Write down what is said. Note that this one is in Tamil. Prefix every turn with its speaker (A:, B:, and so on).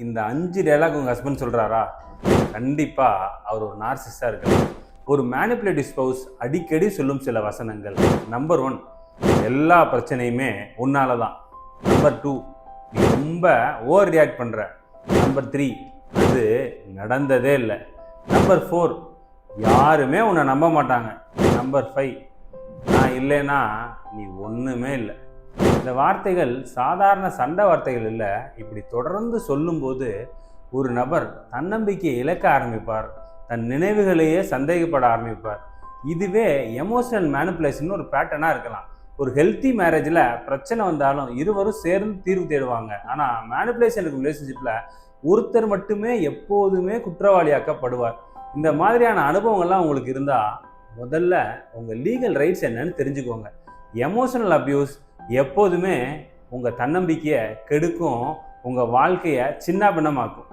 A: இந்த 5 டயலாக் உங்கள் ஹஸ்பண்ட் சொல்கிறாரா? கண்டிப்பாக அவர் ஒரு நார்சிஸ்டாக இருக்கலாம். ஒரு மேனிப்புலேட்டிவ் ஸ்பவுஸ் அடிக்கடி சொல்லும் சில வசனங்கள். நம்பர் 1, எல்லா பிரச்சனையுமே உன்னால தான். நம்பர் 2, நீ ரொம்ப ஓவர் ரியாக்ட் பண்ணுற. நம்பர் 3, அது நடந்ததே இல்லை. நம்பர் 4, யாருமே உன்னை நம்ப மாட்டாங்க. நம்பர் 5, நான் இல்லைன்னா நீ ஒன்றுமே இல்லை. இந்த வார்த்தைகள் சாதாரண சண்டை வார்த்தைகள் இல்லை. இப்படி தொடர்ந்து சொல்லும்போது ஒரு நபர் தன்னம்பிக்கையை இழக்க ஆரம்பிப்பார், தன் நினைவுகளையே சந்தேகப்பட ஆரம்பிப்பார். இதுவே எமோஷனல் மேனிப்புலேஷன் ஒரு பேட்டர்னாக இருக்கலாம். ஒரு ஹெல்த்தி மேரேஜில் பிரச்சனை வந்தாலும் இருவரும் சேர்ந்து தீர்வு தேடுவாங்க. ஆனால் மேனிப்புலேஷன் இருக்கும் ரிலேஷன்ஷிப்பில் ஒருத்தர் மட்டுமே எப்போதுமே குற்றவாளியாக்கப்படுவார். இந்த மாதிரியான அனுபவங்கள்லாம் உங்களுக்கு இருந்தால் முதல்ல உங்கள் லீகல் ரைட்ஸ் என்னன்னு தெரிஞ்சுக்கோங்க. எமோஷனல் அப்யூஸ் எப்போதுமே உங்கள் தன்னம்பிக்கையை கெடுக்கும், உங்கள் வாழ்க்கையை சின்ன பின்னமாக்கும்.